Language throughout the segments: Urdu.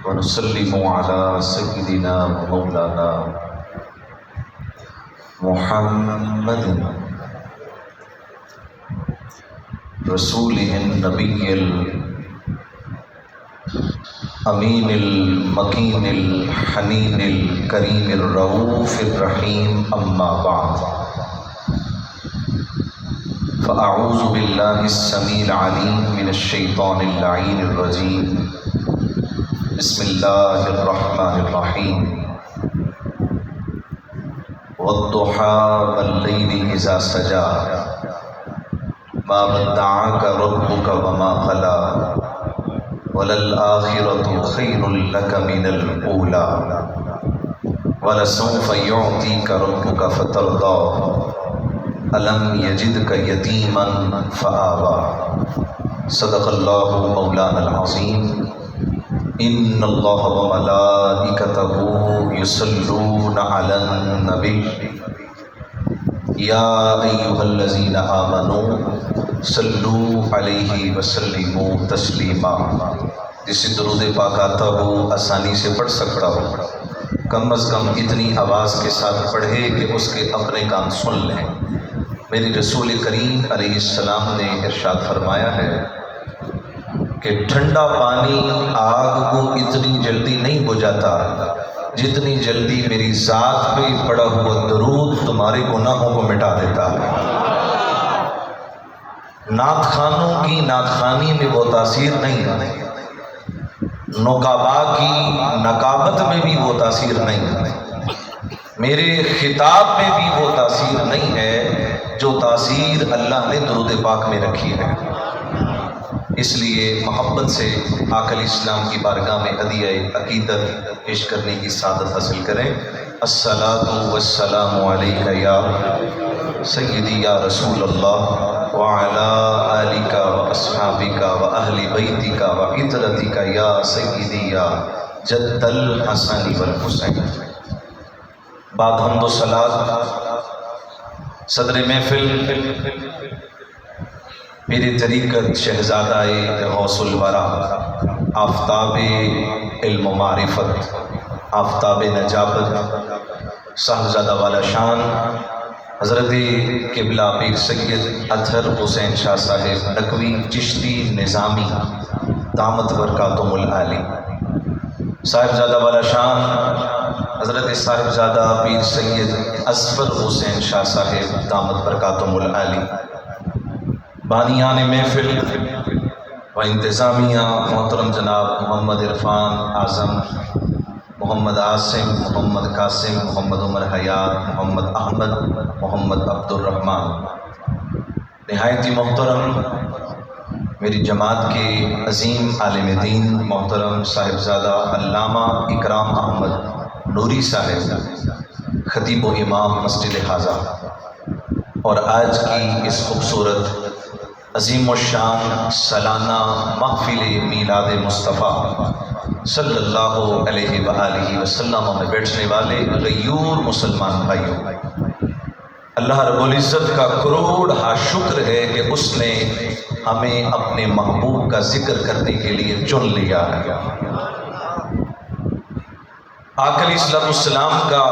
ونسلم على سيدنا ومولانا محمد رسوله النبي الأمين المكين الحنين الكريم الرؤوف الرحيم أما بعد فأعوذ بالله السميع العليم من الشيطان اللعين الرجيم بسم الله الرحمن الرحيم والضحى والليل إذا سجى ما ودعك ربك وما قلى وللآخرة خير لك من الأولى ولسوف يعطيك ربك فترضى ألم يجدك يتيما فآوى صدق الله مولانا العظيم إن الله وملائكته يصلون على النبي يا أيها الذين آمنوا صلوا عليه وسلموا تسلیما۔ جسے درود پاک آتا ہو آسانی سے پڑھ سکتا ہو، کم از کم اتنی آواز کے ساتھ پڑھے کہ اس کے اپنے کان سن لیں۔ میرے رسول کریم علیہ السلام نے ارشاد فرمایا ہے کہ ٹھنڈا پانی آگ کو اتنی جلدی نہیں بجھاتا جتنی جلدی میری ذات پہ پڑا ہوا درود تمہارے گناہوں کو مٹا دیتا ہے۔ نعت خوانوں کی نعت خوانی میں وہ تاثیر نہیں ہے، نقابا کی نقابت میں بھی وہ تاثیر نہیں ہے، میرے خطاب میں بھی وہ تاثیر نہیں ہے جو تاثیر اللہ نے درود پاک میں رکھی ہے۔ اس لیے محبت سے آقا علیہ السلام کی بارگاہ میں ہدیہ عقیدت پیش کرنے کی سعادت حاصل کریں۔ الصلاۃ والسلام علیک یا سیدی یا رسول اللہ وعلی آلک واصحابک واہل بیتک وعطرتک یا سیدی یا جد الحسن والحسین۔ بعد حمد و صلاۃ صدر محفل میری طریقت شہزادہ غوث الورا، آفتاب علم و معرفت، آفتاب نجابت، صاحبزادہ والا شان حضرت قبلہ پیر سید اطہر حسین شاہ صاحب نقوی چشتی نظامی دامت برکاتہم العالی، صاحبزادہ والا شان حضرت صاحبزادہ پیر سید اصفر حسین شاہ صاحب دامت برکاتہم العالی، بانیان محفل و انتظامیہ محترم جناب محمد عرفان اعظم، محمد عاصم، محمد قاسم، محمد عمر حیات، محمد احمد، محمد عبد الرحمن، نہایت ہی محترم میری جماعت کے عظیم عالم دین محترم صاحبزادہ علامہ اکرام احمد نوری صاحب، خطیب و امام مسجد حاضہ، اور آج کی اس خوبصورت عظیم الشان سالانہ محفل میلاد مصطفیٰ صلی اللہ علیہ وآلہ وسلم میں بیٹھنے والے غیور مسلمان بھائیوں، اللہ رب العزت کا کروڑ ہا شکر ہے کہ اس نے ہمیں اپنے محبوب کا ذکر کرنے کے لیے چن لیا ہے۔ آقا علیہ السلام کا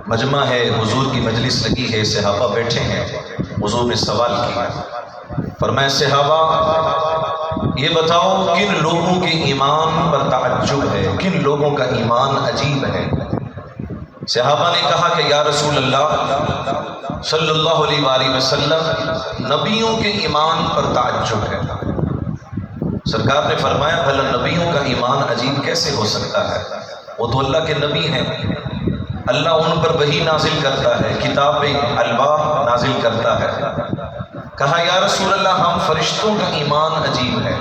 مجمع ہے، حضور کی مجلس لگی ہے، صحابہ بیٹھے ہیں، حضور نے سوال کیا، فرمایا صحابہ یہ بتاؤ کن لوگوں کے ایمان پر تعجب ہے، کن لوگوں کا ایمان عجیب ہے؟ صحابہ نے کہا کہ یا رسول اللہ صلی اللہ علیہ وآلہ وسلم نبیوں کے ایمان پر تعجب ہے۔ سرکار نے فرمایا بھلا نبیوں کا ایمان عجیب کیسے ہو سکتا ہے؟ وہ تو اللہ کے نبی ہیں، اللہ ان پر وحی نازل کرتا ہے، کتاب الواح نازل کرتا ہے۔ کہا یا رسول اللہ ہم فرشتوں کا ایمان عجیب ہے۔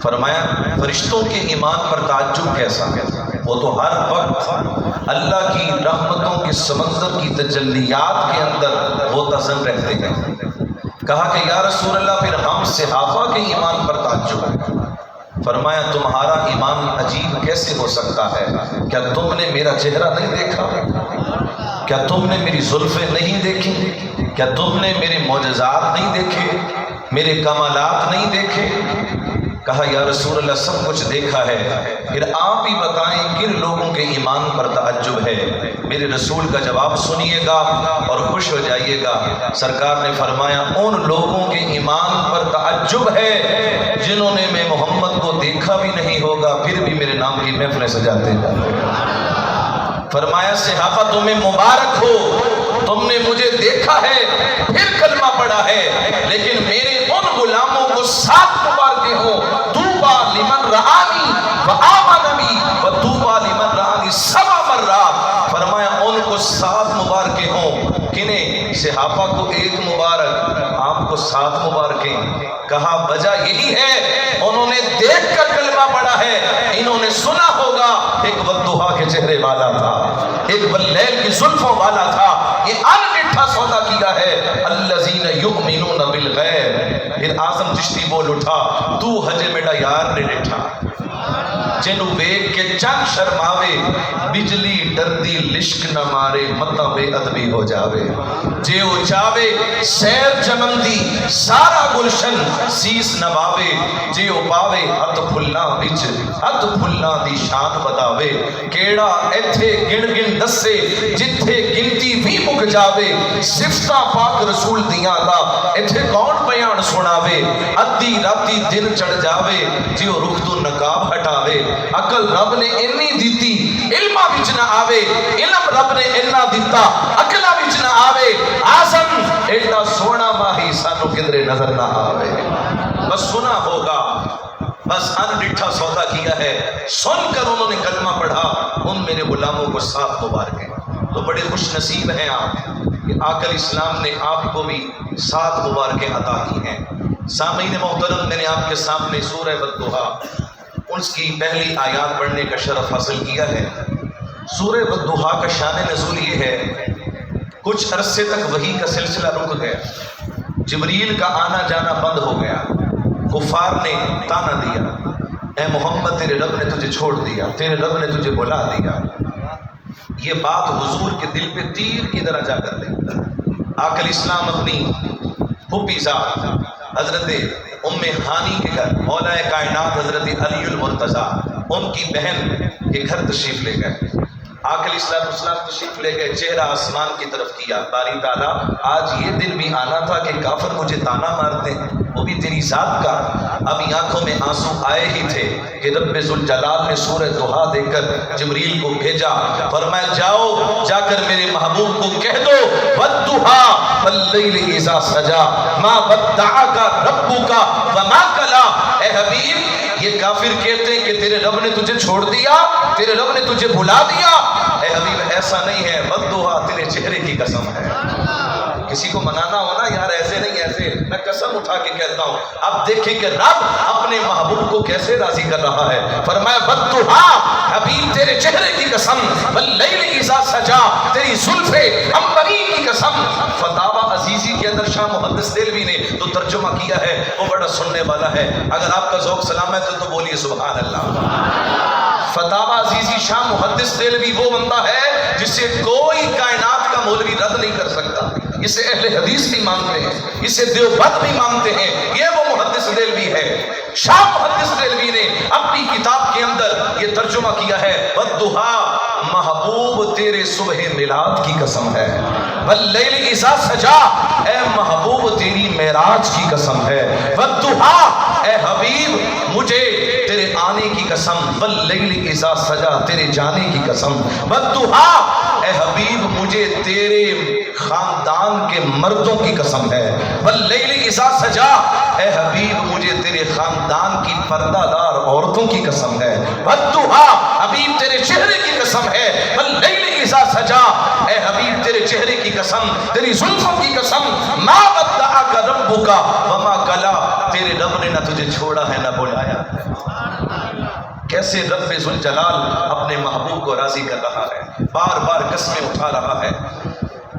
فرمایا فرشتوں کے ایمان پر تعجب کیسا ہے؟ وہ تو ہر وقت اللہ کی رحمتوں کے سمندر کی تجلیات کے اندر وہ تزن رہتے ہیں۔ کہا کہ یا رسول اللہ پھر ہم صحابہ کے ایمان پر تعجب ہے۔ فرمایا تمہارا ایمان عجیب کیسے ہو سکتا ہے؟ کیا تم نے میرا چہرہ نہیں دیکھا؟ کیا تم نے میری زلفیں نہیں دیکھی؟ کیا تم نے میرے معجزات نہیں دیکھے؟ میرے کمالات نہیں دیکھے؟ کہا یا رسول اللہ سب کچھ دیکھا ہے، پھر آپ ہی بتائیں کن لوگوں کے ایمان پر تعجب ہے؟ میرے رسول کا جواب سنیے گا اور خوش ہو جائیے گا۔ سرکار نے فرمایا ان لوگوں کے ایمان پر تعجب ہے جنہوں نے میں محمد کو دیکھا بھی نہیں ہوگا پھر بھی میرے نام کی محفلیں سجاتے ہیں۔ فرمایا صحابہ تمہیں مبارک ہو، تم نے مجھے دیکھا ہے پھر کلمہ پڑھا ہے، لیکن میرے ان غلاموں کو 7 مبارکیں ہوں، طوبی لمن رآنی وآمن بی وطوبی لمن رآنی 7 مرات۔ فرمایا ان کو 7 مبارکیں ہوں۔ کنہیں؟ صحابہ کو 1 مبارک، آپ کو 7 مبارکیں۔ کہا وجہ یہی ہے انہوں نے دیکھ کر کلمہ پڑھا ہے، انہوں نے سنا ہوگا ایک والضحیٰ کے چہرے والا تھا، ایک واللیل کی زلفوں والا تھا، یہ انمٹھا سودا کیا ہے۔ الذین یؤمنون بالغیب۔ پھر اعظم چشتی بول اٹھا تو حج میڈا یار نے ڈٹھا، جنو ویک کے چند شرماوے، بجلی ڈردی لشک نہ مارے، متا بے ادبی ہو جاوے، جے او چاوے سیر چمندی سارا گلشن سیس نواوے، جے او پاوے ہتھ پھلاں وچ ہتھ پھلاں دی شان بتاوے، کیڑا ایتھے گن گن دسے جتھے گنتی بھی مک جاوے، صفتاں پاک رسول دیاں دا ایتھے کون بیان سناوے، ادھی راتی دن چڑھ جاوے، جے او رخ تو نقاب ہٹاوے، عقل رب نے انی دیتی علمہ وچ نہ آوے، علم رب نے اینا دیتا عقلہ وچ نہ آوے، اعظم ایڈا سونا ماہی سانو کدرے نظر نہ آوے۔ بس سنا ہوگا، بس ان ڈٹھا سودا کیا ہے، سن کر انہوں نے کلمہ پڑھا، ان میرے غلاموں کو 7 مبارکیں۔ تو بڑے خوش نصیب ہیں آپ کہ آقا اسلام نے آپ کو بھی 7 مبارکیں عطا کی ہیں۔ سامعین محترم، میں نے آپ کے سامنے سورہ والضحیٰ اس کی پہلی آیات پڑھنے کا شرف حاصل کیا ہے۔ سورہ والضحیٰ کا شان نزول یہ ہے، کچھ عرصے تک وحی کا سلسلہ رک گیا، جبریل کا آنا جانا بند ہو گیا، کفار نے تانا دیا، اے محمد تیرے رب نے تجھے چھوڑ دیا، تیرے رب نے تجھے بلا دیا۔ یہ بات حضور کے دل پہ تیر کی طرح جا کر لگی۔ آقا اسلام اپنی پھوپھی صاحب حضرت ام ہانی کے گھر، مولا کائنات حضرت علی المرتضیٰ ان کی بہن کے گھر تشریف لے گئے۔ آقا السلام تشریف لے گئے، چہرہ آسمان کی طرف کیا، باری تعالیٰ آج یہ دن بھی آنا تھا کہ کافر مجھے تانا مارتے ہیں، وہ بھی تیری ذات کا۔ ابھی آنکھوں میں آنسو آئے ہی تھے کہ رب ذوالجلال نے سورہ ضحیٰ دے کر جبریل کو بھیجا، فرمایا جاؤ جا کر میرے محبوب کو کہہ دو والضحیٰ واللیل اذا سجا ما ودعک ربک وما قلی۔ اے حبیب یہ کافر کہتے ہیں کہ تیرے رب نے تجھے چھوڑ دیا، تیرے رب نے تجھے بھلا دیا۔ اے حبیب ایسا نہیں ہے، والضحیٰ تیرے چہرے کی قسم ہے۔ کسی کو منانا ہو نا یار ایسے نہیں ایسے، میں قسم اٹھا کے کہتا ہوں۔ اب دیکھیں کہ رب اپنے محبوب کو کیسے راضی کر رہا ہے، فرمایا والضحیٰ حبیب تیرے چہرے کی قسم، واللیل اذا سجا تیری زلف عنبرین کی قسم۔ فتاوی عزیزی کے اندر شاہ محدث دہلوی نے تو ترجمہ کیا ہے، وہ بڑا سننے والا ہے، اگر آپ کا ذوق سلامت ہے تو بولیے سبحان اللہ۔ فتاوی عزیزی شاہ محدث دہلوی وہ بندہ ہے جسے کوئی کائنات کا مولوی رد نہیں کر سکتا، اسے اہل حدیث بھی مانتے ہیں، اسے دیوبند بھی مانتے ہیں، یہ وہ محدث دہلوی ہے۔ شاہ محدث دہلوی نے اپنی کتاب کے اندر یہ ترجمہ کیا ہے، والضحیٰ محبوب تیرے صبح میلاد کی قسم ہے، واللیل اذا سجا اے محبوب تیری معراج کی قسم ہے، والضحیٰ اے حبیب مجھے تیرے آنے کی قسم، واللیل اذا سجا تیرے جانے کی قسم، والضحیٰ اے حبیب مجھے تیرے خاندان کے مردوں کی قسم ہے، واللیل اذا سجا اے حبیب مجھے تیرے خاندان کی پردہ دار عورتوں کی قسم ہے، والضحیٰ حبیب تیرے چہرے کی قسم ہے، واللیل اذا سجا اے حبیب تیرے چہرے کی قسم، تیری زلفوں کی قسم، ما ودعک ربک وما قلی تیرے رب نے نہ تجھے چھوڑا ہے نہ بلایا۔ کیسے رب ذوالجلال اپنے محبوب کو راضی کر رہا ہے، بار بار قسمیں اٹھا رہا ہے،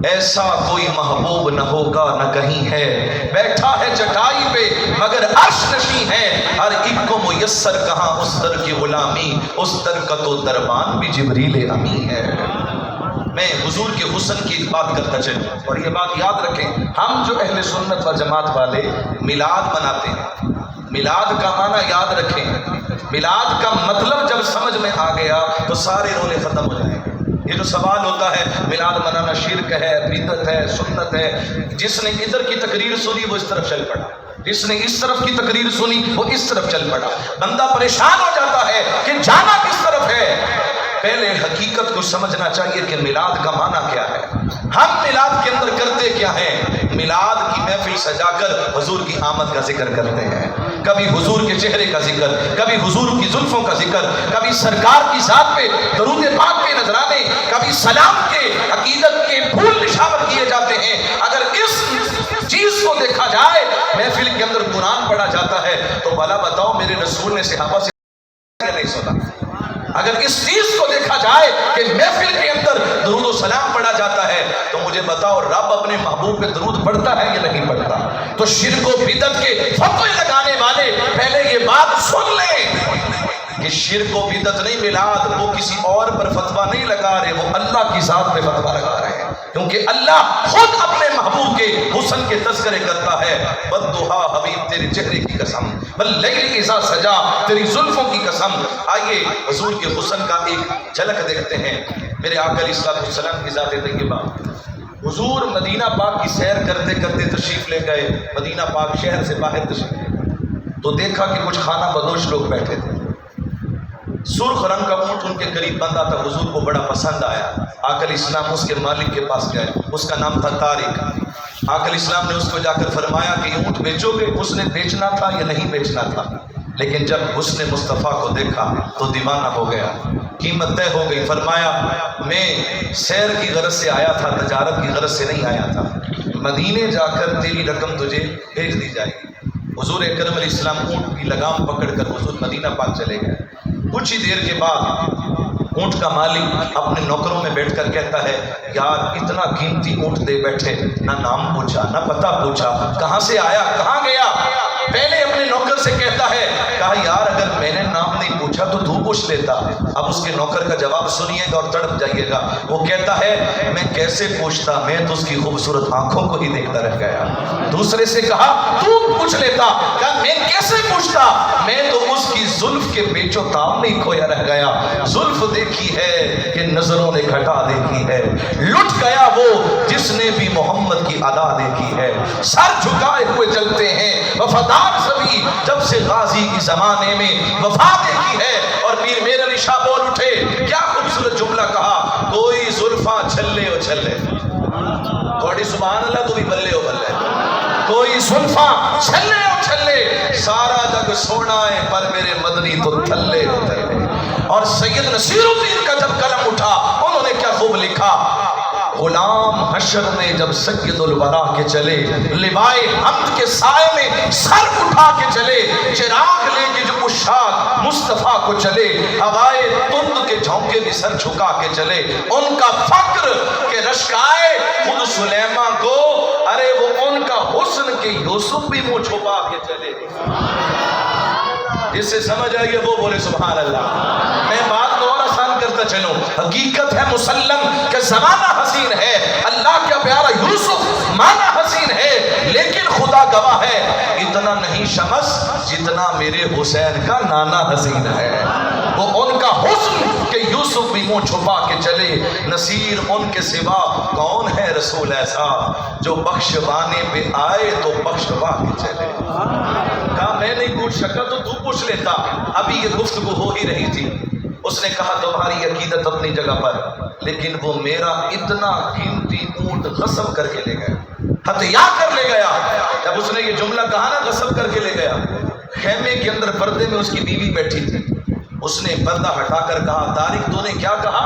ایسا کوئی محبوب نہ ہوگا نہ کہیں ہے، بیٹھا ہے چٹائی پہ مگر عرش نشیں ہے، ہر ایک کو میسر کہاں اس در کی غلامی، اس در کا تو دربان بھی جبریل امی ہے۔ میں حضور کے حسن کی بات کرتا چلوں، اور یہ بات یاد رکھیں، ہم جو اہل سنت و جماعت والے میلاد مناتے ہیں، میلاد کا معنی یاد رکھیں، میلاد کا مطلب جب سمجھ میں آ گیا تو سارے رونے ختم ہو جائیں گے۔ یہ جو سوال ہوتا ہے میلاد منانا شرک ہے، بدعت ہے، سنت ہے، جس نے ادھر کی تقریر سنی وہ اس طرف چل پڑا، جس نے اس طرف کی تقریر سنی وہ اس طرف چل پڑا، بندہ پریشان ہو جاتا ہے کہ جانا کس طرف ہے۔ پہلے حقیقت کو سمجھنا چاہیے کہ میلاد کا معنی کیا ہے، ہم میلاد کے اندر کرتے کیا ہیں۔ میلاد کی محفل سجا کر حضور کی آمد کا ذکر کرتے ہیں، کبھی حضور کے چہرے کا ذکر، کبھی حضور کی زلفوں کا ذکر، کبھی سرکار کی ذات پہ درود پاک کے نذرانے، کبھی سلام کے، عقیدت کے پھول نشاور کیے جاتے ہیں۔ اگر اس چیز کو دیکھا جائے محفل کے اندر قرآن پڑھا جاتا ہے تو بھلا بتاؤ میرے رسول نے صحابہ سے نہیں سنا؟ اگر اس چیز کو دیکھا جائے کہ محفل کے اندر درود و سلام پڑھا جاتا ہے تو مجھے بتاؤ رب اپنے محبوب پہ درود پڑھتا ہے یا نہیں پڑھتا؟ تو شرک و بدعت کے فتوے لگانے والے پہلے یہ بات سن لیں کہ شرک و بدعت نہیں میلاد، وہ کسی اور پر فتویٰ نہیں لگا رہے، وہ اللہ کی ذات پہ فتویٰ لگا رہے ہیں، کیونکہ اللہ خود اپنے محبوب کے حسن کے تذکرے کرتا ہے۔ بدھا حبیب تیرے چہرے کی قسم، واللیل اذا سجا تیری زلفوں کی قسم۔ آئیے حضور کے حسن کا ایک جھلک دیکھتے ہیں۔ میرے آقا علیہ السلام کی ذات طیبہ، حضور مدینہ پاک کی سیر کرتے کرتے تشریف لے گئے، مدینہ پاک شہر سے باہر تشریف لے تو دیکھا کہ کچھ خانہ بدوش لوگ بیٹھے تھے، سرخ رنگ کا اونٹ ان کے قریب بندھا تھا، حضور کو بڑا پسند آیا۔ آقا علیہ السلام اس کے مالک کے پاس گئے، اس کا نام تھا طارق۔ آقا علیہ السلام نے اس کو جا کر فرمایا کہ یہ اونٹ بیچو گے؟ اس نے بیچنا تھا یا نہیں بیچنا تھا، لیکن جب حسن مصطفیٰ کو دیکھا تو دیوانہ ہو گیا، قیمت طے ہو گئی۔ فرمایا میں سیر کی غرض سے آیا تھا، تجارت کی غرض سے نہیں آیا تھا، مدینے جا کر تیری رقم تجھے بھیج دی جائے گی۔ حضور اکرم علیہ السلام اونٹ کی لگام پکڑ کر حضور مدینہ پاک چلے گئے۔ کچھ ہی دیر کے بعد اونٹ کا مالک اپنے نوکروں میں بیٹھ کر کہتا ہے یار اتنا قیمتی اونٹ دے بیٹھے، نہ نام پوچھا نہ پتہ پوچھا، کہاں سے آیا کہاں گیا۔ پہلے اپنے نوکر سے کہتا ہے، کہا یار اگر میں نے نام نہیں پوچھا تو تو پوچھ لیتا۔ اب اس کے نوکر کا جواب سنیے گا اور تڑپ جائیے گا۔ وہ کہتا ہے میں کیسے پوچھتا، میں تو اس کی خوبصورت آنکھوں کو ہی دیکھتا رہ گیا۔ دوسرے سے کہا تو پوچھ لیتا، کہا میں کیسے پوچھتا، میں تو اس کی زلف کے پیچ و تاب نہیں کھویا رہ گیا۔ زلف دیکھی ہے کہ نظروں نے گھٹا دیکھی ہے، لٹ گیا وہ جس نے بھی محمد کی ادا دیکھی ہے۔ سر جھکائے ہوئے چلتے ہیں وفادار سبھی، جب سے غازی کی زمانے میں وفا دیکھی ہے۔ اور پیر میر علی شاہ بول اٹھے، کیا خوبصورت جملہ کہا، کوئی زلفاں چھلے ہو چھلے، تھوڑی سبحان اللہ تو بھی بلے ہو بلے، کوئی زلفاں چھلے ہو چھلے، سارا جگ سونا ہے پر میرے مدنی تو تھلے ہو تھلے۔ اور سید نصیر الدین کا جب قلم اٹھا انہوں نے کیا خوب لکھا، غلام حشر میں جب سید الورا کے چلے، لوائے حمد کے سائے میں سر اٹھا کے چلے، چراغ لے کے جو عشاق مصطفیٰ کو چلے، ہوائے تند کے جھونکے بھی سر جھکا کے چلے۔ ان کا فقر کے رشکائے خود سلیمان کو، ارے وہ ان کا حسن کے یوسف بھی منہ چھپا کے چلے۔ جس سے سمجھ آئیے وہ بولے سبحان اللہ۔ میں بات کو اور آسان کرتا چلوں، حقیقت ہے مسلم کہ زمانہ حسین ہے، اللہ کا پیارا یوسف مانا حسین ہے، لیکن خدا گواہ ہے اتنا نہیں شمس جتنا میرے حسین کا نانا حسین ہے۔ وہ ان کا حسن کہ یوسف بھی منہ چھپا کے چلے، نصیر ان کے سوا کون ہے رسول ایسا، جو بخشوانے پہ آئے تو بخشوا کے چلے۔ کہا میں نہیں پوچھ سکا تو تو پوچھ لیتا، ابھی یہ گفتگو ہو ہی رہی تھی۔ اس نے کہا تمہاری عقیدت اپنی جگہ پر، لیکن وہ میرا اتنا قیمتی اونٹ غصب کر کے لے گیا، ہتھیا کر لے گیا۔ جب اس نے یہ جملہ کہا نا غصب کر کے لے گیا، خیمے کے اندر پردے میں اس کی بیوی بیٹھی تھی، اس نے پردہ ہٹا کر کہا طارق تو نے کیا کہا،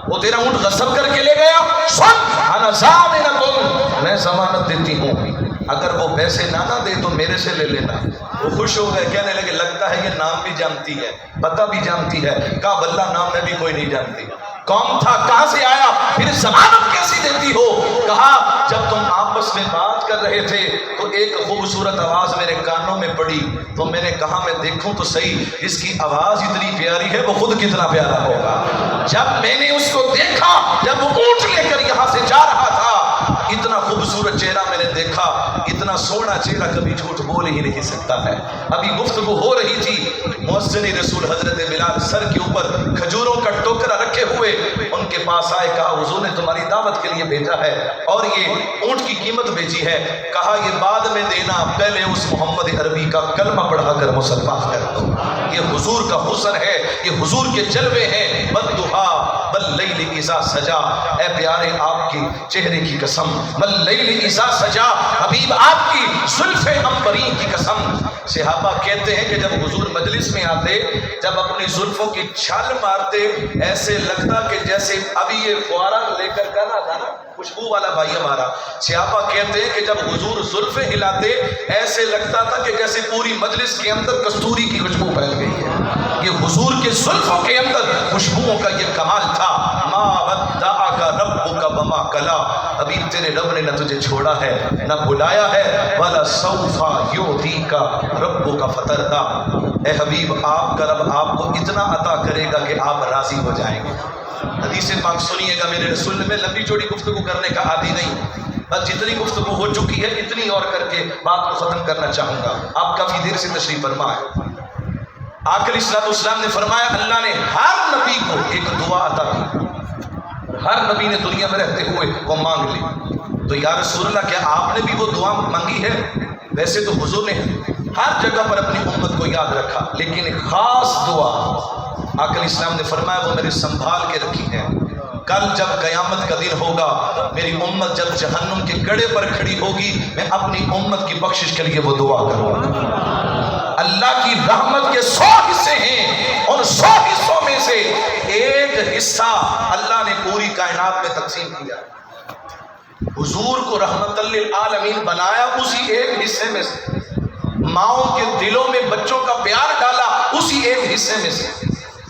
وہ تیرا اونٹ غصب کر کے لے گیا، سن انا ضامنۃ، میں ضمانت دیتی ہوں، اگر وہ پیسے نہ دے تو میرے سے لے لینا۔ وہ خوش ہو گئے، کہنے لگے لگتا ہے یہ نام بھی جانتی ہے پتہ بھی جانتی ہے۔ کہا واللہ نام میں بھی کوئی نہیں جانتی، کون تھا کہاں سے آیا پھر ضمانت کیسی دیتی ہو؟ کہا جب تم آپس میں بات کر رہے تھے تو ایک خوبصورت آواز میرے کانوں میں پڑی، تو میں نے کہا میں دیکھوں تو صحیح اس کی آواز اتنی پیاری ہے وہ خود کتنا پیارا ہوگا۔ جب میں نے اس کو دیکھا، جب وہ اونٹ لے کر یہاں سے جا رہا تھا، اتنا خوبصورت چہرہ میں نے دیکھا، اتنا سونا چہرہ کبھی جھوٹ بول ہی نہیں سکتا ہے۔ ابھی گفتگو ہو رہی تھی، مؤذن رسول حضرت بلال سر کے اوپر کھجوروں کا ٹوکرا رکھے ہوئے ان کے پاس آئے، کہا حضور نے تمہاری دعوت کے لیے بھیجا ہے اور یہ اونٹ کی قیمت بھیجی ہے، کہا یہ بعد میں دینا، پہلے اس محمد عربی کا کلمہ پڑھا کر مسلمان کر دو۔ یہ حضور کا حسن ہے، یہ حضور کے جلوے ہیں۔ والضحیٰ واللیل اذا سجا، اے پیارے آپ کی چہرے کی قسم، واللیل اذا سجا، حبیب آپ کی زلف عنبرین کی قسم۔ صحابہ کہتے ہیں کہ جب حضور مجلس میں آتے، جب اپنی زلفوں کی چھال مارتے، ایسے لگتا کہ جیسے ابھی یہ فوارہ لے کر کرنا تھا نا، خوشبو والا بھائی ہمارا، صحابہ کہتے ہیں کہ جب حضور زلفیں ہلاتے ایسے لگتا تھا کہ جیسے پوری مجلس کے اندر کستوری کی خوشبو پھیل گئی ہے۔ یہ حضور کے زلفوں کے اندر خوشبوؤں کا یہ کمال تھا۔ ما ودعک ربک وما قلی، حبیب تیرے رب نے نہ تجھے چھوڑا ہے نہ بلایا ہے، وَلَسَوْفَ يُعْطِيكَ رَبُّكَ فَتَرْضَىٰ، اے حبیب آپ کا رب آپ کو اتنا عطا کرے گا کہ آپ راضی ہو جائیں گے۔ حدیث پاک سنیے گا میرے رسول نے، میں لمبی چوڑی گفتگو کرنے کا عادی نہیں، بس جتنی گفتگو ہو چکی ہے اتنی اور کر کے بات کو ختم کرنا چاہوں گا۔ آپ کافی دیر سے تشریف فرما ہے۔ آقا علیہ السلام نے فرمایا اللہ نے ہر نبی کو ایک دعا عطا کی، ہر نبی نے دنیا میں رہتے ہوئے وہ مانگ لی۔ تو یا رسول اللہ کیا آپ نے بھی وہ دعا مانگی ہے؟ ویسے تو حضور نے ہر جگہ پر اپنی امت کو یاد رکھا، لیکن ایک خاص دعا آقا علیہ السلام نے فرمایا وہ میرے سنبھال کے رکھی ہے۔ کل جب قیامت کا دن ہوگا، میری امت جب جہنم کے گڑھے پر کھڑی ہوگی، میں اپنی امت کی بخشش کے لیے وہ دعا کروں گا۔ اللہ کی رحمت کے 100 حصے ہیں، ان 100 حصوں میں سے ایک حصہ اللہ نے پوری کائنات میں تقسیم کیا۔ حضور کو رحمت للعالمین بنایا اسی ایک حصے میں سے، ماؤں کے دلوں میں بچوں کا پیار ڈالا اسی ایک حصے میں سے،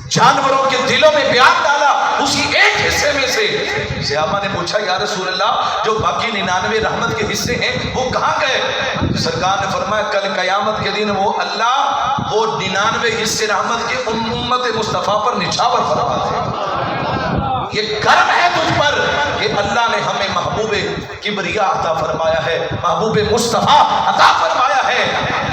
جانوروں کے دلوں میں پیار ڈالا اسی ایک حصے میں سے۔ صحابہ نے پوچھا یا رسول اللہ جو باقی 99 رحمت کے حصے ہیں وہ کہاں گئے؟ سرکار نے فرمایا کل قیامت کے دن وہ اللہ وہ 99 حصے رحمت کے امت مصطفیٰ پر نچھاور فرما دے۔ یہ کرم ہے تجھ پر کہ اللہ نے ہمیں محبوب کبریا عطا فرمایا ہے، محبوب مصطفیٰ عطا فرمایا ہے۔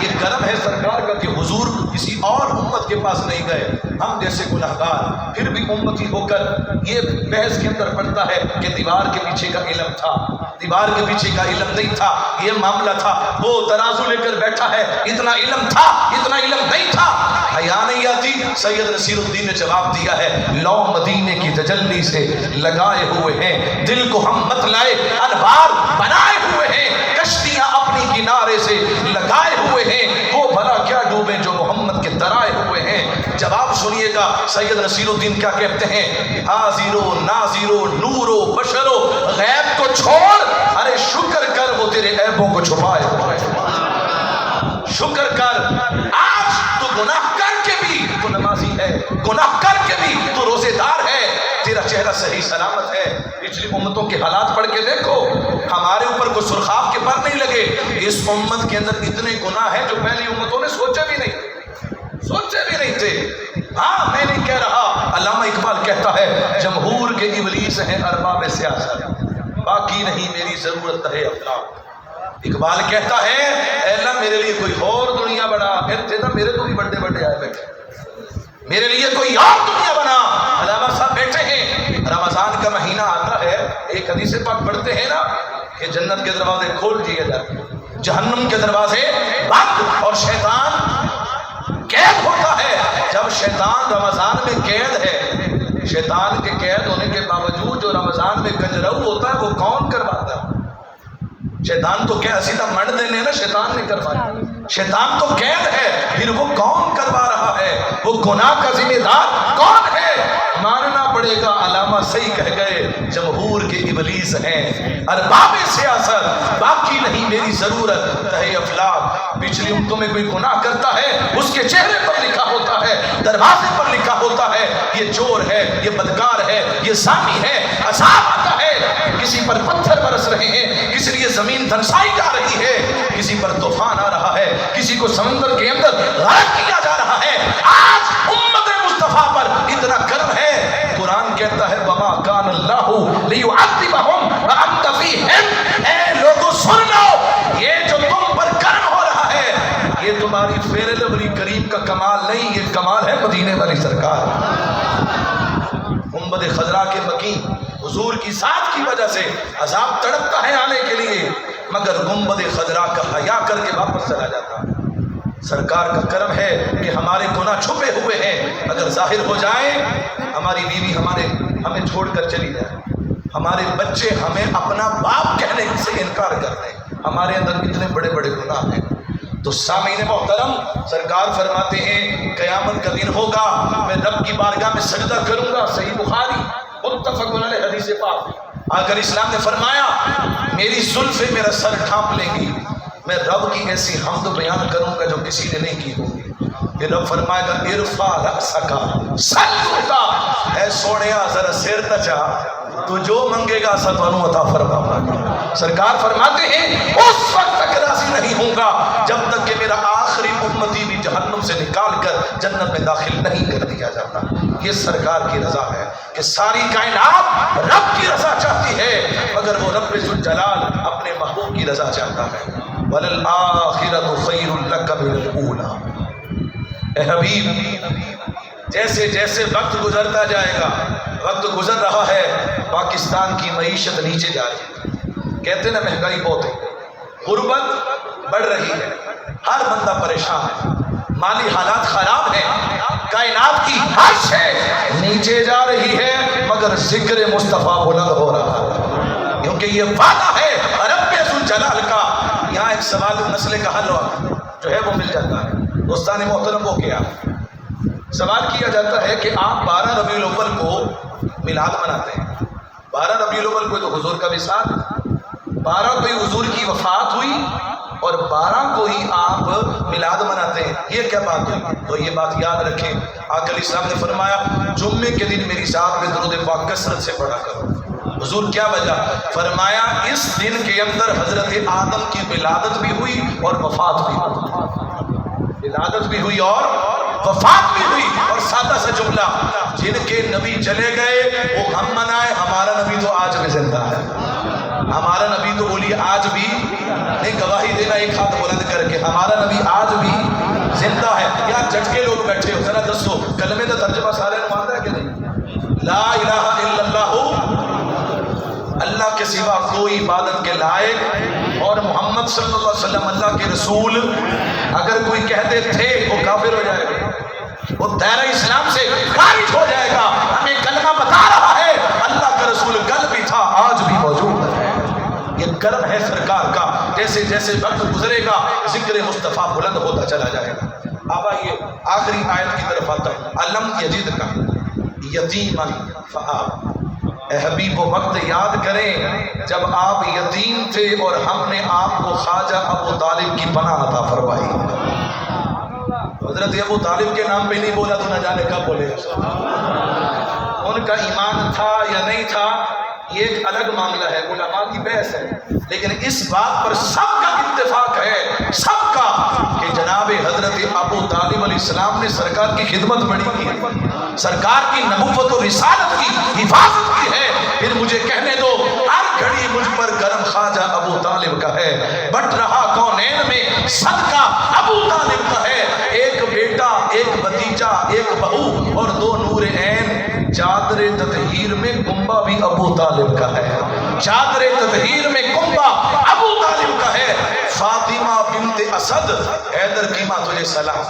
یہ کرم ہے سرکار کا کہ حضور کسی اور امت کے پاس نہیں گئے، ہم جیسے گنہگار پھر بھی امتی ہو کر یہ بحث کے اندر پڑتا ہے کہ دیوار کے پیچھے کا علم تھا، دیوار کے پیچھے کا علم نہیں تھا، یہ معاملہ تھا، وہ ترازو لے کر بیٹھا ہے، اتنا علم تھا اتنا علم نہیں تھا، حیا نہیں آتی؟ سید نصیر الدین نے جواب دیا ہے لو مدینے کی تجلی سے لگائے ہوئے ہیں، دل کو ہم مت لائے انوار بنائے ہوئے ہیں، کشتیاں اپنی کنارے سے لگائے ہوئے ہیں، وہ بھلا کیا ڈوبے جو محمد کے درائے ہوئے ہیں۔ جواب سنیے گا سید نصیر الدین کیا کہتے ہیں، حاضر و ناظر و نور و بشر و غیب کو چھوڑ، ارے شکر کر وہ تیرے عیبوں کو چھپائے ہوئے ہیں، شکر کر۔ آج تو گناہ کر کے بھی تو نمازی ہے، گناہ کر کے بھی تو روزے دار ہے، تیرا چہرہ صحیح سلامت ہے۔ پچھلی امتوں کے حالات پڑھ کے دیکھو، ہمارے اوپر کوئی سرخاب کے پر نہیں لگے، اس امت کے اندر اتنے گناہ ہیں جو پہلی امتوں نے سوچے بھی نہیں تھے۔ ہاں میں نہیں کہہ رہا، علامہ اقبال کہتا ہے جمہور کے ابلیس ہیں ارباب سیاست، باقی نہیں میری ضرورت ہے افلاک۔ اقبال کہتا ہے اے اللہ میرے لیے کوئی اور دنیا بنا، میرے تو بھی بڑے آئے بیٹھے، میرے لیے کوئی اور دنیا بنا۔ علامہ صاحب بیٹھے ہیں، رمضان کا مہینہ آتا ہے، ایک حدیث پاک پڑھتے ہیں نا کہ جنت کے دروازے کھول دیے جاتے ہیں، جہنم کے دروازے بند، اور شیطان قید ہوتا ہے۔ جب شیطان رمضان میں قید ہے، شیطان کے قید ہونے کے باوجود جو رمضان میں گجرو ہوتا ہے وہ کون کرواتا ہے؟ شیطان تو کیا سیدھا مڑ دینے نا، شیطان نے کروایا، شیطان تو قید ہے، پھر وہ کون کروا رہا ہے؟ وہ گناہ کا ذمہ دار کون ہے؟ ماننا پڑے گا، علامہ صحیح کہہ گئے جمہور کے ابلیس ہیں ارباب سیاست، باقی نہیں میری ضرورت ہے افلاک۔ پچھلی امتوں میں کوئی گناہ کرتا ہے اس کے چہرے پر لکھا ہوتا ہے، دروازے پر لکھا ہوتا ہے یہ چور ہے، یہ بدکار ہے، یہ زانی ہے، عذاب آتا ہے، کسی پر پتھر برس رہے ہیں، کسی لیے زمین دھنسائی جا رہی ہے، کسی پر طوفان آ رہا ہے، کسی کو سمندر کے اندر غرق کیا جا رہا ہے۔ آج امت مصطفیٰ پر اتنا کرم ہے، قرآن کہتا ہے وَمَا كَانَ اللَّهُ لِيُعَذِّبَهُمْ وَأَنْتَ فِيهِمْ، کمال ہے مدینے والی سرکار۔ گنبد خضرا کے مکی حضور کی ذات کی وجہ سے عذاب تڑپتا ہے آنے کے لیے، مگر گنبد خضرا کا حیا کر کے واپس چلا جاتا ہے۔ سرکار کا کرم ہے کہ ہمارے گناہ چھپے ہوئے ہیں، اگر ظاہر ہو جائیں، ہماری بیوی ہمیں چھوڑ کر چلی جائے، ہمارے بچے ہمیں اپنا باپ کہنے سے انکار کر دیں، ہمارے اندر اتنے بڑے بڑے گناہ ہیں، تو سامعین محترم سرکار فرماتے ہیں قیامت کا دن ہوگا، میں رب کی بارگاہ میں سجدہ کروں گا۔ صحیح بخاری متفق علیہ حدیث پاک، آقا اسلام نے فرمایا میری زلفیں میرا سر ڈھانپ لیں گی، میں رب کی ایسی حمد بیان کروں گا جو کسی نے نہیں کی ہوگی۔ پھر رب فرمائے گا ارفع رأسک، سر جھکا، اے سونیا ذرا سر تچا، تو جو منگے گا سب انو عطا فرماؤں گا۔ سرکار فرماتے ہیں اس وقت تک راضی نہیں ہوں گا جب تک کہ میرا آخری امتی بھی جہنم سے نکال کر جنت میں داخل نہیں کر دیا جاتا۔ یہ سرکار کی رضا ہے کہ ساری کائنات رب کی رضا چاہتی ہے، مگر وہ رب ذوالجلال اپنے محبوب کی رضا چاہتا ہے۔ وَلَلْآخِرَةُ خَيْرٌ لَكَ مِنَ الْأُولَىٰ۔ اے حبیب، جیسے جیسے وقت گزرتا جائے گا، وقت گزر رہا ہے، پاکستان کی معیشت نیچے جا رہی ہے، کہتے نا مہنگائی بہت ہے، غربت بڑھ رہی ہے، ہر بندہ پریشان ہے، مالی حالات خراب ہیں، کائنات کی ہر شے نیچے جا رہی ہے، مگر ذکر مصطفیٰ بلند ہو رہا ہے، کیونکہ یہ وعدہ ہے رب ذوالجلال کا۔ یہاں ایک سوال مسئلے کا حل جو ہے وہ مل جاتا ہے۔ دوستان محترم وہ کیا سوال کیا جاتا ہے کہ آپ 12 ربیع الاول کو میلاد مناتے ہیں، 12 ربیع الاول کو تو حضور کا وصال، 12 کو ہی حضور کی وفات ہوئی اور 12 کو ہی آپ میلاد مناتے ہیں، یہ کیا بات ہوئی؟ تو یہ بات یاد رکھیں، آقا اسلام نے فرمایا جمعے کے دن میری ذات میں درود پاک کثرت سے پڑھا کرو۔ حضور کیا وجہ؟ فرمایا اس دن کے اندر حضرت آدم کی ولادت بھی ہوئی اور وفات بھی ہوئی، ولادت بھی ہوئی اور وفات بھی ہوئی۔ اور سادہ سا جملہ، جن کے نبی چلے گئے وہ ہم منائے، ہمارا نبی تو آج بھی زندہ ہے، ہمارا نبی تو بولیے آج بھی نہیں، گواہی دینا ایک ہاتھ بلند کر کے، ہمارا نبی آج بھی زندہ ہے۔ یار جھٹکے لوگ بیٹھے ہو، ذرا دسو کلمے کا ترجمہ سارے نے آتا ہے کہ نہیں؟ لا الہ الا اللہ، اللہ کے سوا کوئی عبادت کے لائق، اور محمد صلی اللہ علیہ وسلم اللہ کے رسول، اگر کوئی کہتے تھے وہ کافر ہو جائے گا، وہ دائرہ اسلام سے خارج ہو جائے گا۔ ہمیں کلمہ بتا رہا ہے اللہ کا رسول کل بھی تھا آج بھی موجود ہے، یہ کرم ہے سرکار کا۔ جیسے جیسے وقت گزرے گا ذکر مصطفیٰ بلند ہوتا چلا جائے گا۔ اب آئیے آخری آیت کی طرف آتا ہے، الم یجدک یتیما فآویٰ۔ اے حبیب وہ وقت یاد کریں جب آپ یتیم تھے اور ہم نے آپ کو خواجہ ابو طالب کی پناہ عطا فرمائی۔ حضرت ابو طالب کے نام پہ نہیں بولا تو نہ جانے کب بولے گا، ان کا ایمان تھا یا نہیں تھا یہ ایک الگ معاملہ ہے، علماء کی بحث ہے، لیکن اس بات پر سب کا اتفاق ہے، سب کا، کہ جناب حضرت ابو طالب علیہ السلام نے سرکار کی خدمت بڑی کی ہے، سرکار کی نبوت و رسالت کی حفاظت کی ہے۔ پھر مجھے کہنے دو ہر گھڑی مجھ پر کرم خواجہ ابو طالب کا ہے، بٹ رہا کونین میں صدقہ ابو طالب کا ہے، ایک بیٹا، ایک بھتیجا، ایک بہو اور 2 نور عین۔ چادر تطہیر میں کنبہ بھی ابو طالب کا ہے، چادر تطہیر میں کنبہ ابو طالب کا ہے۔ فاطمہ بنت اسد، حیدر کی ماں تجھے سلام۔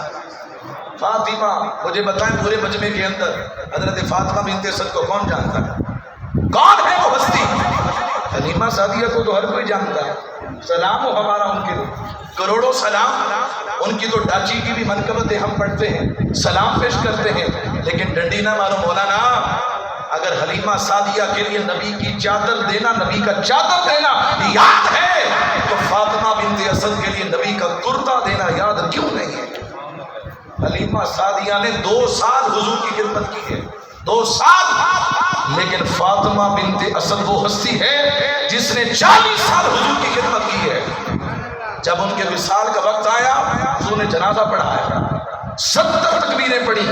فاطمہ، مجھے بتائیں پورے مجمع کے اندر حضرت فاطمہ بنت اسد کو کون جانتا ہے؟ کون ہے وہ ہستی؟ حلیمہ سعدیہ کو تو ہر کوئی جانتا ہے، سلام ہو ہمارا ان کے لیے، کروڑوں سلام۔ ان کی تو ڈاچی کی بھی منقبتیں ہم پڑھتے ہیں، سلام پیش کرتے ہیں، لیکن ڈنڈی نہ مارو مولانا۔ اگر حلیمہ سعدیہ کے لیے نبی کی چادر دینا، نبی کا چادر دینا یاد ہے، تو فاطمہ بنت اسد کے لیے نبی کا کرتا دینا یاد کیوں نہیں ہے؟ حلیمہ سعدیہ نے 2 سال حضور کی خدمت کی ہے، 2 سال، لیکن فاطمہ بنت اسد وہ ہستی ہے جس نے 40 سال حضور کی خدمت کی ہے۔ جب ان کے وصال کا وقت آیا، حضور نے جنازہ پڑھایا، 70 تکبیریں پڑھی،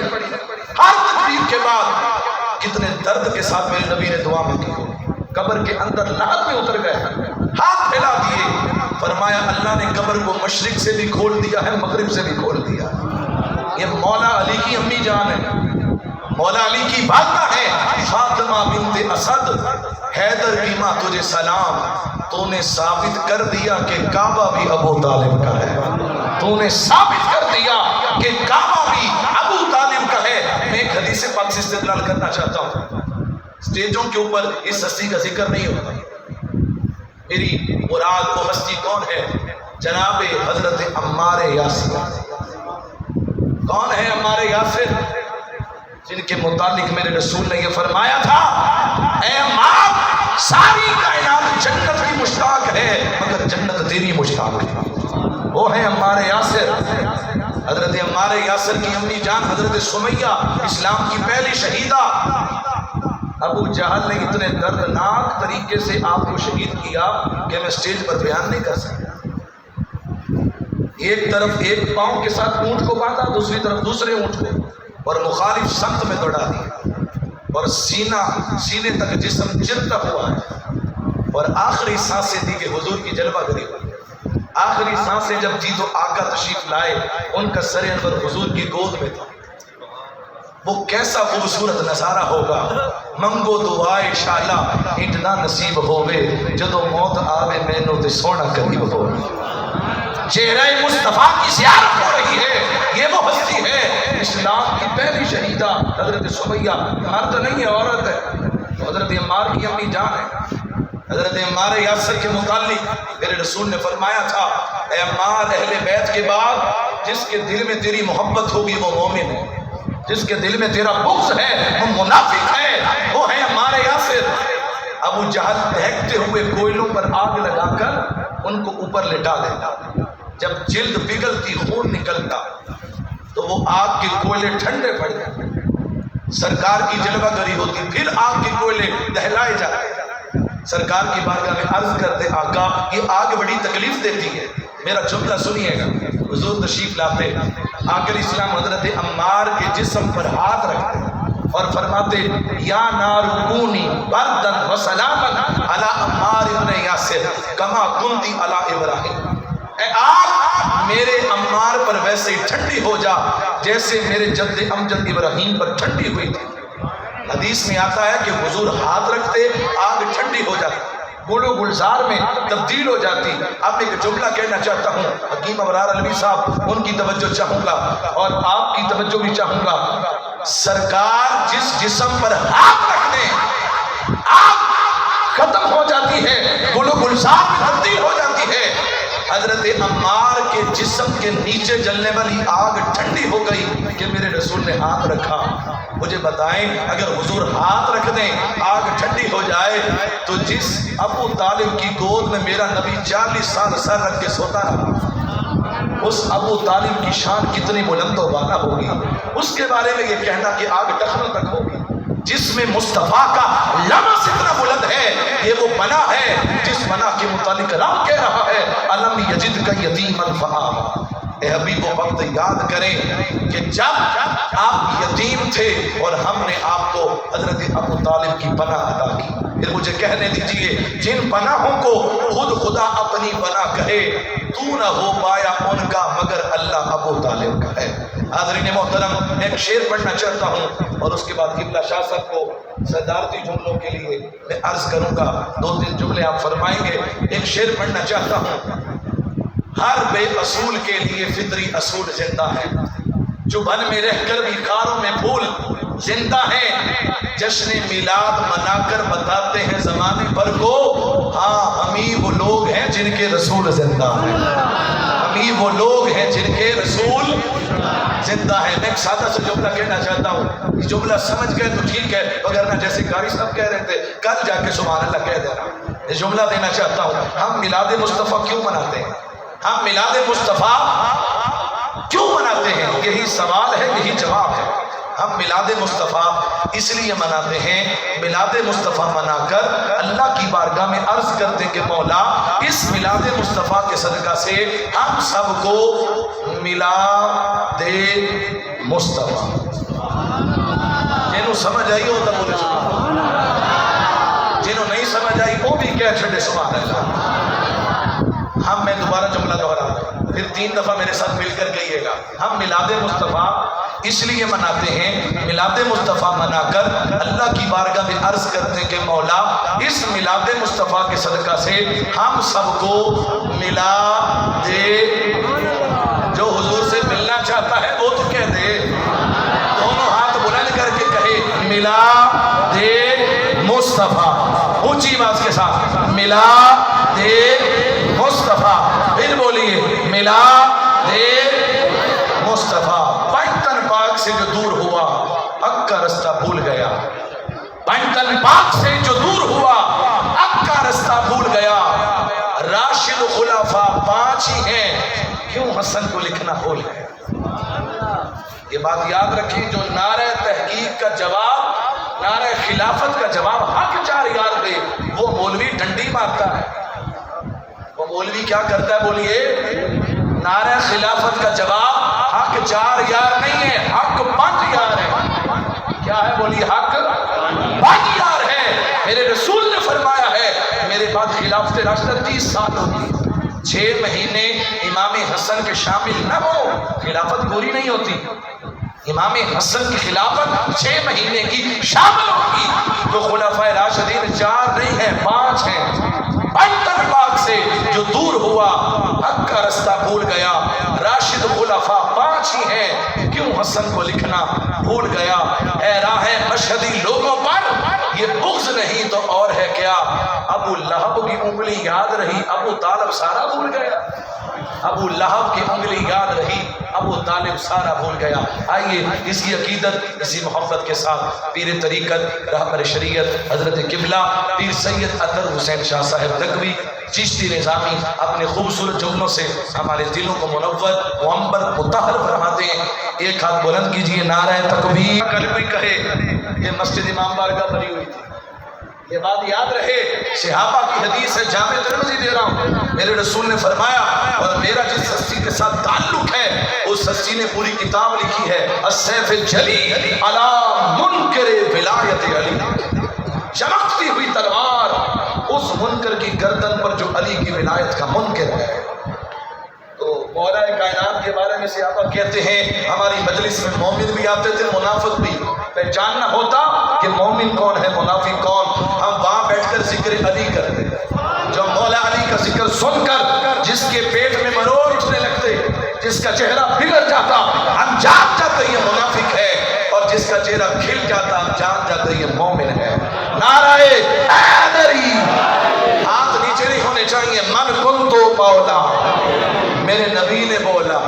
ہر تکبیر کے بعد کتنے درد کے ساتھ میرے نبی نے دعا میں کی ہو، قبر کے اندر لحد میں اتر گئے، ہاتھ پھیلا دیے، فرمایا اللہ نے قبر کو مشرق سے بھی کھول دیا ہے، مغرب سے بھی کھول دیا۔ یہ مولا علی کی امی جان ہے، مولا علی کی والدہ ہے فاطمہ بنت اسد۔ حیدر کی ماں تجھے سلام، تو نے ثابت کر دیا کہ کعبہ بھی ابو طالب کا ہے، تو نے ثابت کر دیا کہ کعبہ بھی ابو طالب کا ہے۔ میں ایک حدیث پاک سے استدلال کرنا چاہتا ہوں، اسٹیجوں کے اوپر اس ہستی کا ذکر نہیں ہوتا، میری مراد وہ ہستی کون ہے؟ جناب حضرت عمار یاسر۔ کون ہے عمار یاسر؟ جن کے متعلق میرے رسول نے یہ فرمایا تھا، اے عمار ساری کائنات جنت کی مشتاق ہے مگر جنت تیری مشتاق ہے۔ وہ ہے عمار یاسر۔ حضرت عمار یاسر کی امی جان حضرت سمیہ، اسلام کی پہلی شہیدہ۔ ابو جہل نے اتنے دردناک طریقے سے آپ کو شہید کیا کہ میں سٹیج پر بیان نہیں کر سکتا۔ ایک طرف ایک پاؤں کے ساتھ اونٹ کو باندھا، دوسری طرف دوسرے اونٹ کو، اور مخالف سمت میں دوڑا دیا، اور سینے تک جسم چرتا ہوا ہے، اور آخری سانسیں دی کہ حضور کی جلوہ گری ہوئی۔ آخری سانسیں جب دی تو آقا تشریف لائے، ان کا سر انور حضور کی گود میں تھا۔ وہ کیسا خوبصورت نظارہ ہوگا، منگو دعائے شالا اٹنا نصیب ہوئے، جدو موت آوے مینوں تے سونا قریب ہوئے۔ چہرہ مصطفیٰ کی زیارت ہو رہی ہے، یہ وہ ہستی ہے اسلام کی پہلی شہیدہ حضرت سمیہ۔ مرد نہیں ہے، عورت ہے، حضرت عمار کی امی جان ہے۔ حضرت عمار یاسر کے متعلق میرے رسول نے فرمایا تھا، اے عمار اہل بیت کے بعد جس کے دل میں تیری محبت ہوگی وہ مومن ہے، جس کے دل میں تیرا بغض ہے وہ منافق ہے، وہ ہے عمار یاسر۔ ابو جہل دہکتے ہوئے کوئلوں پر آگ لگا کر ان کو اوپر لٹا دیتا، جب جلد پگھلتی خون نکلتا تو وہ آگ کے کوئلے ٹھنڈے پڑ جاتے، سرکار کی جلوہ گری ہوتی، پھر آگ کے کوئلے دہلائے جاتے۔ سرکار کی بارگاہ میں عرض کرتے، آقا یہ آگ بڑی تکلیف دیتی ہے، میرا جملہ سنیے گا۔ حضور تشریف لاتے، آقا اسلام حضرت عمار کے جسم پر ہاتھ رکھتے اور فرماتے، یا نار کونی بردن و سلامن علی عمار ابن یاسر کما کنتی علی ابراہیم۔ اے آگ میرے عمار پر ویسے ہی ٹھنڈی ہو جا جیسے میرے جد امجد ابراہیم پر ٹھنڈی ہوئی تھی۔ حدیث میں آتا ہے کہ حضور ہاتھ رکھتے آگ ٹھنڈی ہو جاتی، گل و گلزار میں تبدیل ہو جاتی۔ اب ایک جملہ کہنا چاہتا ہوں، حکیم ابرار علوی صاحب ان کی توجہ چاہوں گا اور آپ کی توجہ بھی چاہوں گا۔ سرکار جس جسم پر ہاتھ رکھتے آگ ختم ہو جاتی ہے، گل و گلزار میں تبدیل ہو جاتی ہے۔ حضرت عمار کے جسم کے نیچے جلنے والی آگ ٹھنڈی ہو گئی کہ میرے رسول نے ہاتھ رکھا۔ مجھے بتائیں اگر حضور ہاتھ رکھ دیں آگ ٹھنڈی ہو جائے تو جس ابو طالب کی گود میں میرا نبی 40 سال سر رکھ کے سوتا رہا، اس ابو طالب کی شان کتنی بلند و بالا ہوگی۔ اس کے بارے میں یہ کہنا کہ آگ ٹخنوں تک ہوگی، جس میں مصطفیٰ کا لمس اتنا بلند ہے، یہ وہ بنا ہے جس بنا کے متعلق رب کہہ رہا ہے، الم یجد کا یتیما فآویٰ۔ اے حبیب و وقت یاد کریں کہ جب آپ یتیم تھے اور ہم نے آپ کو حضرت ابو طالب کی پناہ عطا کی۔ پھر مجھے کہنے دیجئے جن پناہوں کو خود خدا اپنی پناہ کہے، تو نہ ہو پایا ان کا مگر اللہ ابو طالب کا ہے۔ حاضرین محترم ایک شعر پڑھنا چاہتا ہوں اور اس کے بعد قبلہ شاہ صاحب کو صدارتی جملوں کے لیے میں عرض کروں گا، 2-3 جملے آپ فرمائیں گے۔ ایک شعر پڑھنا چاہتا ہوں، ہر بے اصول کے لیے فطری اصول زندہ ہے، چبھن میں رہ کر بھی کاروں میں پھول زندہ ہیں، جشن میلاد منا کر بتاتے ہیں زمانے پر کو، ہاں ہمیں وہ لوگ ہیں جن کے رسول زندہ ہیں، ہمیں وہ لوگ ہیں جن کے رسول زندہ ہے۔ میں ایک سادہ سے جملہ کہنا چاہتا ہوں، یہ جملہ سمجھ گئے تو ٹھیک ہے، وگرنہ جیسے قاری صاحب کہہ رہے تھے کل جا کے سبحان اللہ کہہ دینا۔ یہ جملہ دینا چاہتا ہوں، ہم میلاد مصطفیٰ کیوں مناتے ہیں؟ ہم میلاد مصطفیٰ کیوں مناتے ہیں؟ یہی سوال ہے، یہی جواب ہے۔ ہم میلاد مصطفیٰ اس لیے مناتے ہیں، میلاد مصطفیٰ منا کر اللہ کی بارگاہ میں عرض کرتے کہ مولا اس میلاد مصطفیٰ کے صدقہ سے ہم سب کو ملا دے مصطفیٰ۔ جنہوں سمجھ آئی ہو تب بولے سبحان اللہ، جنہوں نہیں سمجھ آئی وہ بھی کہہ چھڑے سبحان اللہ۔ میں دوبارہ جملہ دوہرا پھر 3 دفعہ میرے ساتھ مل کر کہیے گا، ہم میلاد مصطفیٰ اس لیے مناتے ہیں، میلاد مصطفیٰ منا کر اللہ کی بارگاہ میں عرض کرتے ہیں کہ مولا اس میلاد مصطفیٰ کے صدقہ سے ہم سب کو ملا دے۔ جو حضور سے ملنا چاہتا ہے وہ تو کہہ دے، دونوں ہاتھ بلند کر کے کہے ملا دے مصطفیٰ، اونچی آواز کے ساتھ ملا دے مصطفیٰ، پھر بولیے ملا دے مصطفیٰ۔ پنجتن پاک سے جو دور ہوا حق کا رستہ بھول گیا، پنجتن پاک سے جو دور ہوا حق کا رستہ بھول گیا، راشد خلفاء 5 ہی ہیں، کیوں حسن کو لکھنا بھول گئے؟ یہ بات یاد رکھیں، جو نعرہ تحقیق کا جواب، نعرہ خلافت کا جواب حق 4 یار دے، وہ مولوی ڈنڈی مارتا ہے۔ وہ مولوی کیا کرتا ہے بولیے؟ نعرہ خلافت کا جواب حق 4 یار نہیں ہے، حق 5 یار ہے۔ کیا ہے بولیے؟ حق 5 یار ہے۔ میرے رسول نے فرمایا ہے میرے بعد خلافت راشدہ 30 سال ہوگی، 6 مہینے امام حسن کے شامل نہ ہو خلافت پوری نہیں ہوتی۔ امام حسن کی خلافت 6 مہینے کی شامل ہوگی تو خلفائے راشدین 4 نہیں ہیں، 5 ہیں۔ پنجتن پاک سے جو دور ہوا حق کا رستہ بھول گیا، راشد خلفاء 5 ہی ہیں، کیوں حسن کو لکھنا بھول گیا؟ اے راہ مشہدی لوگوں پر یہ بغض نہیں تو اور ہے کیا؟ ابو لہب کی انگلی یاد رہی، ابو طالب سارا بھول گیا۔ ابو لہب کی انگلی یاد رہی، ابو طالب سارا بھول گیا۔ آئیے اس کی عقیدت، اسی محبت کے ساتھ پیر طریقت رہبر شریعت حضرت قبلہ پیر سید اطہر حسین شاہ صاحب دکوی چشتی نظامی اپنے خوبصورت جملوں سے ہمارے دلوں کو منور معمر مطہر فرماتے ہیں۔ ایک ہاتھ بلند کیجئے، نعرہ تکبیر۔ کل کوئی کہے یہ مسجد امام بارگاہ بنی ہوئی تھی، یہ بات یاد رہے، صحابہ کی حدیث ہے، جامع ترمذی دے رہا ہوں، میرے رسول نے فرمایا، اور میرا جس ہستی کے ساتھ تعلق ہے اس ہستی نے پوری کتاب لکھی ہے، السیف الجلی علی منکر ولایت علی، چمکتی ہوئی تلوار اس منکر کی گردن پر جو علی کی ولایت کا منکر ہے۔ تو مولا کائنات کے بارے میں صحابہ کہتے ہیں ہماری مجلس میں مومن بھی آتے تھے، منافق بھی، پہچاننا ہوتا کہ مومن کون ہے منافق کون، ہم وہاں بیٹھ کر ذکر علی کرتے، جو مولا علی کا ذکر سن کر جس کے پیٹ میں مروڑ اٹھنے لگتے، جس کا چہرہ بگڑ جاتا ہم جان جاتے یہ منافق ہے، اور جس کا چہرہ کھل جاتا ہم جان جاتے یہ مومن ہے۔ نعرہ حیدری، ہاتھ نیچے نہیں ہونے چاہیے، من کنت مولا، میرے نبی نے بولا،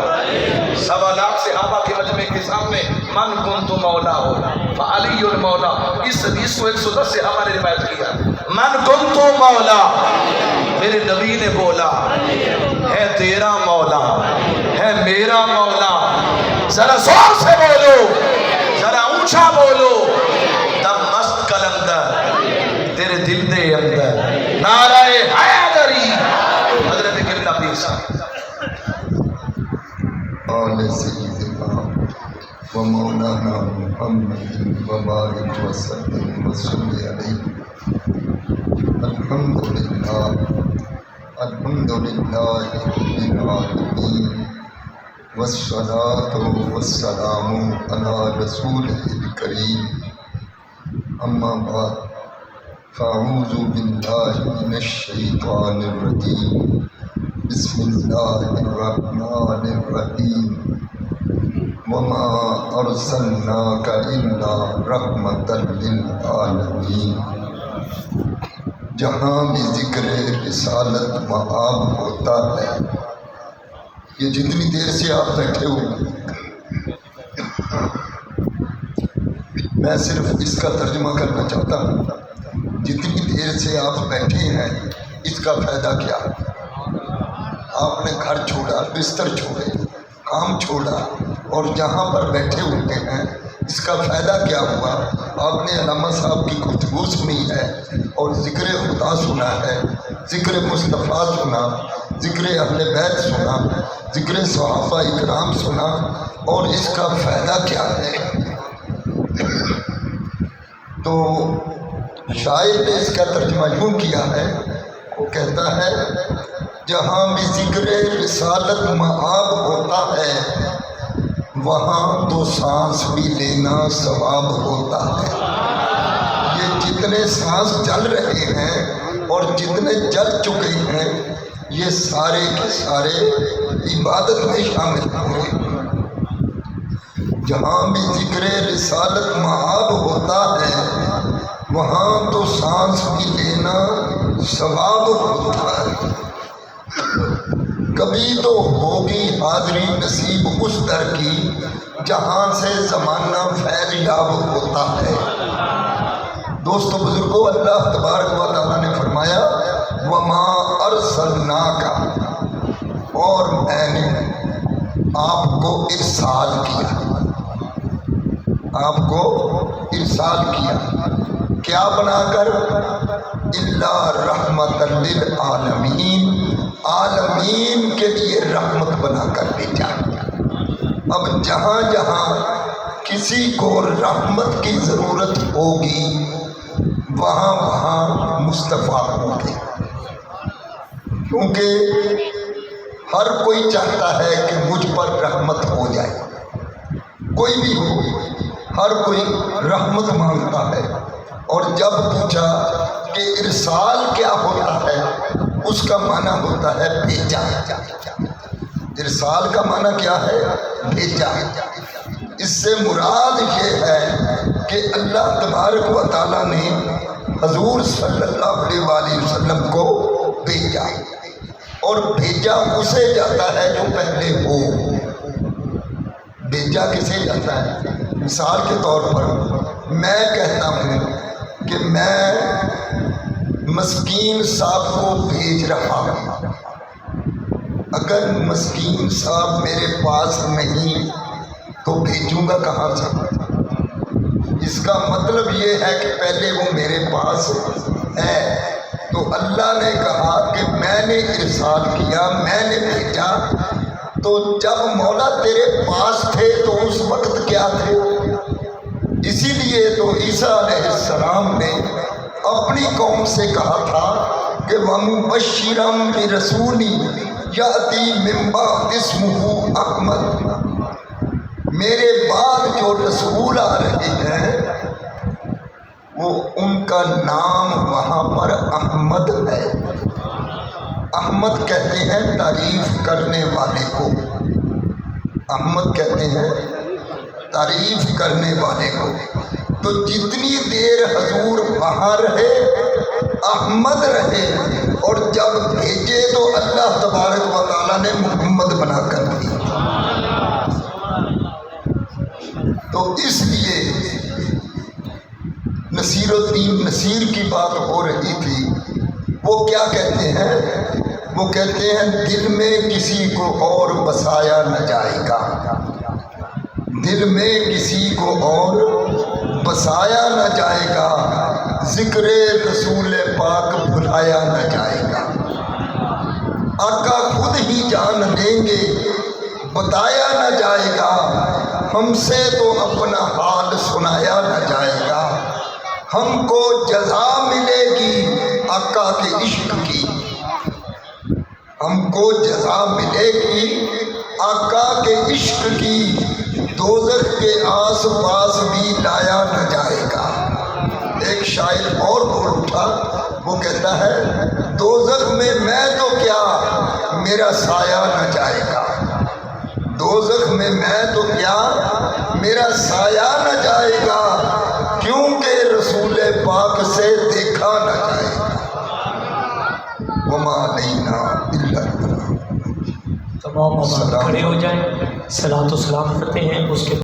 1.25 لاکھ صحابہ کے مجمع کے سامنے من کنت مولا ہو فعلی المولا، اس حدیث کو 110 صحابہ نے روایت کیا، من کنت مولا، میرے نبی نے بولا، ہے تیرا مولا ہے میرا مولا، ذرا زور سے بولو، ذرا اونچا بولو، دم مست کلندر تیرے دل دے اندر، نعرہ حیدری حضرت قبلہ پیر صاحب۔ آل سیدنا و مولانا محمد و بارک وسلم و صلی علیہ۔ الحمدللہ الحمدللہ رب العالمین والصلاة والسلام علی رسولہ الکریم، اما بعد فاعوذ باللہ من الشیطان الرجیم، بسم اللہ الرحمن الرحیم، وما ارسلناک الا رحمۃ للعالمین۔ جہاں بھی ذکر رسالت مآب ہوتا ہے، یہ جتنی دیر سے آپ بیٹھے ہوئے میں صرف اس کا ترجمہ کرنا چاہتا ہوں، جتنی دیر سے آپ بیٹھے ہیں اس کا فائدہ کیا؟ آپ نے گھر چھوڑا، بستر چھوڑے، کام چھوڑا اور جہاں پر بیٹھے ہوتے ہیں، اس کا فائدہ کیا ہوا؟ آپ نے علامہ صاحب کی گفتگو سنی ہے اور ذکر خدا سنا ہے، ذکر مصطفیٰ سنا، ذکر اہل بیت سنا، ذکر صحابہ اکرام سنا، اور اس کا فائدہ کیا ہے؟ تو شاعر نے اس کا ترجمہ یوں کیا ہے، وہ کہتا ہے جہاں بھی ذکر رسالت مآب ہوتا ہے وہاں تو سانس بھی لینا ثواب ہوتا ہے۔ یہ جتنے سانس چل رہے ہیں اور جتنے چل چکے ہیں یہ سارے کے سارے عبادت میں شامل ہوئے۔ جہاں بھی ذکر رسالت مآب ہوتا ہے وہاں تو سانس بھی لینا ثواب ہوتا ہے۔ کبھی تو ہوگی حاضری نصیب اس در کی جہاں سے زمانہ فیض یاب ہوتا ہے۔ دوستو بزرگوں، اللہ تبارک و تعالیٰ نے فرمایا وَمَا أَرْسَلْنَاكَ، اور میں نے آپ کو ارسال کیا، آپ کو ارسال کیا کیا بنا کر؟ إِلَّا رَحْمَةً لِلْعَالَمِينَ، عالمین کے لیے رحمت بنا کر بھیجا۔ اب جہاں جہاں کسی کو رحمت کی ضرورت ہوگی وہاں وہاں مصطفیٰ ہوں گے، کیونکہ ہر کوئی چاہتا ہے کہ مجھ پر رحمت ہو جائے، کوئی بھی ہو، ہر کوئی رحمت مانگتا ہے۔ اور جب پوچھا کہ ارسال کیا ہوتا ہے، اس کا معنی ہوتا ہے بھیجا۔ ارسال کا معنی کیا ہے؟ بھیجا۔ اس سے مراد یہ ہے کہ اللہ تبارک و تعالیٰ نے حضور صلی اللہ علیہ وآلہ وسلم کو بھیجا، اور بھیجا اسے جاتا ہے جو پہلے ہو۔ بھیجا کسے جاتا ہے؟ مثال کے طور پر میں کہتا ہوں کہ میں مسکین صاحب کو بھیج رہا ہوں، اگر مسکین صاحب میرے پاس نہیں تو بھیجوں گا کہاں سے؟ اس کا مطلب یہ ہے کہ پہلے وہ میرے پاس ہے۔ تو اللہ نے کہا کہ میں نے ارسال کیا، میں نے بھیجا، تو جب مولا تیرے پاس تھے تو اس وقت کیا تھے؟ اسی لیے تو عیسیٰ علیہ السلام نے اپنی قوم سے کہا تھا کہ وَمُبَشِّرًا بِرَسُولٍ یَأْتِی مِن بَعْدِی اسْمُهُ احمد، میرے بعد جو رسول آ رہے ہیں وہ ان کا نام وہاں پر احمد ہے۔ احمد کہتے ہیں تعریف کرنے والے کو، احمد کہتے ہیں تعریف کرنے والے کو۔ تو جتنی دیر حضور وہاں رہے احمد رہے، اور جب بھیجے تو اللہ تبارک و تعالیٰ نے محمد بنا کر دی۔ تو اس لیے نصیر الدین نصیر کی بات ہو رہی تھی، وہ کیا کہتے ہیں؟ وہ کہتے ہیں دل میں کسی کو اور بسایا نہ جائے گا، دل میں کسی کو اور بسایا نہ جائے گا، ذکر رسول پاک بھلایا نہ جائے گا۔ آقا خود ہی جان دیں گے بتایا نہ جائے گا، ہم سے تو اپنا حال سنایا نہ جائے گا۔ ہم کو جزا ملے گی آقا کے عشق کی، ہم کو جزا ملے گی آقا کے عشق کی، دوزخ کے آس پاس بھی لایا نہ جائے گا۔ ایک شاعر اور بول اٹھا، وہ کہتا ہے دوزخ میں میں تو کیا میرا سایہ نہ جائے گا، دوزخ میں میں تو کیا میرا سایہ نہ جائے گا، کیونکہ رسول پاک سے دیکھا نہ جائے گا۔ وما علینا الا البلاغ۔ تمام کھڑے ہو جائیں، صلاۃ و سلام کرتے ہیں اس کے